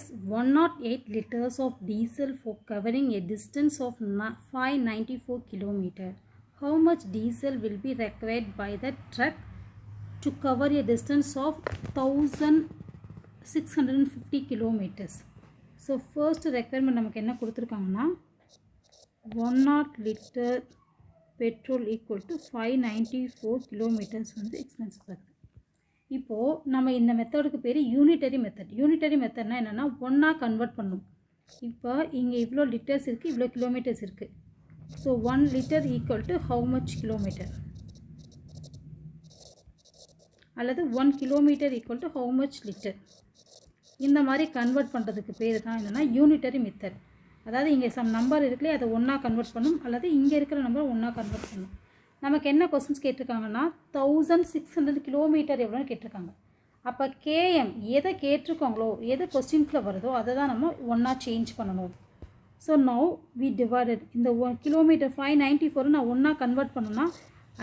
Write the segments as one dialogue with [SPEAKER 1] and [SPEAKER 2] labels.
[SPEAKER 1] 108 liters of diesel for covering a distance of 594 km. How much diesel will be required by the truck to cover a distance of 1650 kilometers? So first requirement நமக்கு என்ன கொடுத்திருக்காங்கன்னா 108 liter petrol equal to 594 kilometers வந்து expensive ஆகுது. இப்போது நம்ம இந்த மெத்தடுக்கு பேர் unitary method. Unitary மெத்தட்னா என்னென்னா ஒன்றா கன்வெர்ட் பண்ணும். இப்போ இங்கே இவ்வளோ லிட்டர்ஸ் இருக்குது, இவ்வளோ கிலோமீட்டர்ஸ் இருக்குது. So 1 litre equal to how much kilometre, அல்லது 1 kilometer equal to how much litre. இந்த மாதிரி கன்வெர்ட் பண்ணுறதுக்கு பேர் தான் என்னென்னா யூனிட்டரி மெத்தட். அதாவது இங்கே சம் நம்பர் இருக்குல்லையே அதை ஒன்றா கன்வெர்ட் பண்ணும், அல்லது இங்கே இருக்கிற நம்பர் ஒன்றா கன்வெர்ட் பண்ணும். நமக்கு என்ன கொஸ்டின்ஸ் கேட்டிருக்காங்கன்னா 1600 கிலோமீட்டர் எவ்வளோன்னு கேட்டிருக்காங்க. அப்போ கேஎம் எதை கேட்டிருக்காங்களோ, எது கொஸ்டின்ஸில் வருதோ அதை தான் நம்ம ஒன்றா சேஞ்ச் பண்ணணும். ஸோ நவ் வி டிவைடட் இந்த 1 கிலோமீட்டர் 594 நான் ஒன்றா கன்வெர்ட் பண்ணணும்னா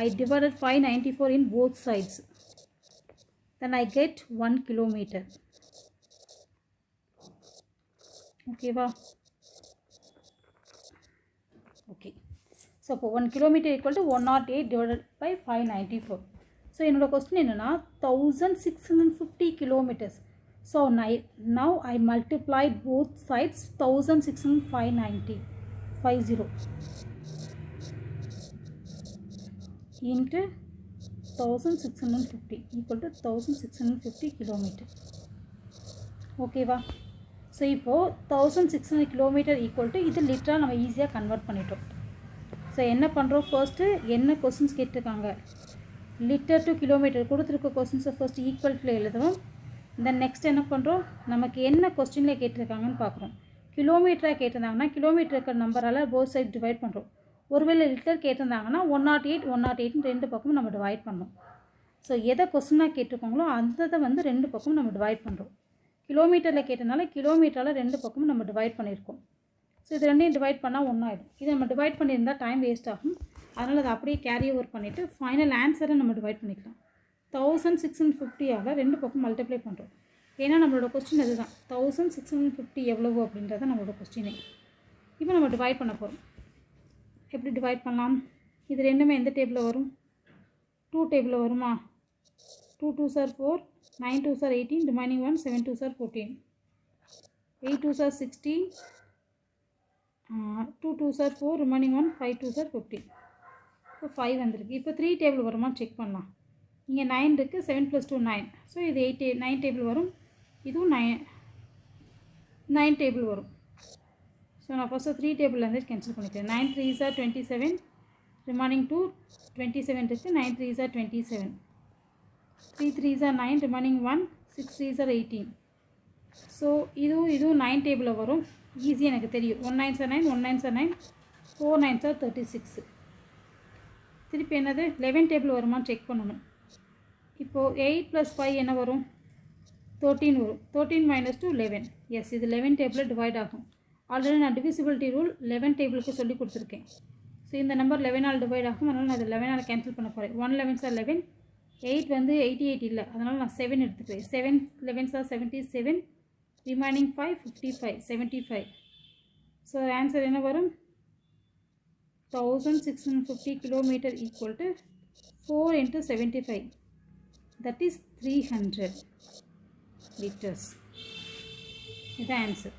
[SPEAKER 1] I divided 594 in both sides. Then I get 1 kilometer. ஓகேவா? ஓகே. ஸோ இப்போ 1 kilometer equal to 108 divided by 594. So என்னோட கொஸ்டின் என்னென்னா 1650 kilometers. So now I multiplied both sides 1650 into 1650 equal to 1650 kilometer. ஓகேவா? So இப்போது 1600 kilometre equal to இது லிட்டராக நம்ம ஈஸியாக convert பண்ணிட்டோம். ஸோ என்ன பண்ணுறோம், ஃபர்ஸ்ட்டு என்ன கொஸ்டின்ஸ் கேட்டிருக்காங்க, லிட்டர் டு கிலோமீட்டர் கொடுத்துருக்க கொஸ்டின்ஸை ஃபர்ஸ்ட் ஈக்குவல் டு எழுதுவோம். தென் நெக்ஸ்ட் என்ன பண்ணுறோம், நமக்கு என்ன கொஸ்டினில் கேட்டிருக்காங்கன்னு பார்க்குறோம். கிலோமீட்டராக கேட்டிருந்தாங்கன்னா கிலோமீட்டர் இருக்கிற நம்பரால் போத் சைட் டிவைட் பண்ணுறோம். ஒருவேளை லிட்டர் கேட்டிருந்தாங்கன்னா 108 ரெண்டு பக்கமும் நம்ம டிவைட் பண்ணோம். ஸோ எதை கொஸ்டினாக கேட்டிருக்காங்களோ அந்த வந்து ரெண்டு பக்கமும் நம்ம டிவைட் பண்ணுறோம். கிலோமீட்டரில் கேட்டனால கிலோமீட்டரால் ரெண்டு பக்கமும் நம்ம டிவைட் பண்ணியிருக்கோம். ஸோ இது ரெண்டையும் டிவைட் பண்ணால் ஒன்றாயிடும். இதை நம்ம டிவைட் பண்ணியிருந்தால் டைம் வேஸ்ட் ஆகும். அதனால் அதை அப்படியே கேரி ஓவர் பண்ணிவிட்டு ஃபைனல் ஆன்சரை நம்ம டிவைட் பண்ணிக்கலாம். 1650 ரெண்டு பக்கம் மல்டிப்ளை பண்ணுறோம். ஏன்னா நம்மளோட கொஸ்டின் அதுதான், 1650 எவ்வளவு அப்படின்றத நம்மளோட கொஸ்டினே. இப்போ நம்ம டிவைட் பண்ண போகிறோம். எப்படி டிவைட் பண்ணலாம், இது ரெண்டுமே எந்த டேபிளில் வரும், 2 டேபிளில் வருமா. 2 2s are 4, 9 2s are 18, remaining 1, 7 2s are 14, 8 2s are 16, 2 2s are 4, remaining 1, 5 2s are 15. இப்போ 5 வந்திருக்கு. இப்போ 3 டேபிள் வருமா செக் பண்ணலாம். இங்கே 9 இருக்குது, 7 + 2 9. ஸோ இது 9 டேபிள் வரும், இதுவும் 9 டேபிள் வரும். ஸோ நான் ஃபஸ்ட்டு 3 டேபிள்லேருந்து கேன்சல் பண்ணிக்கிறேன். 9 3s are 27, remaining 2, 27 இருக்குது, 9 3s are 27, 3 3s are 9, remaining 1, 6 3s are 18. So இதுவும் 9 டேபிளில் வரும். ஈஸி, எனக்கு தெரியும். 1 9s are 9, 1 9s are 9, 4 9s are 36. திருப்பி என்னது 11 டேபிள் வருமா செக் பண்ணணும். இப்போது 8 + 5 என்ன வரும், 13 வரும். 13 - 2 11. எஸ், இது 11 டேபிளில் டிவைட் ஆகும். ஆல்ரெடி நான் டிவிசிபிலிட்டி ரூல் 11 டேபிளுக்கு சொல்லி கொடுத்துருக்கேன். ஸோ இந்த நம்பர் 11 டிவைட் ஆகும். அதனால் நான் அது 11 கேன்சல் பண்ண போகிறேன். 1 11s are 11, 8 வந்து 88 இல்லை, அதனால் நான் 7 எடுத்துக்கிறேன். 7 11s are 77, remaining 5 55, 75. So answer என்ன வரும், 1650 kilometre equal to 4 × 75, that is 300 liters. இதுதான் ஆன்சர்.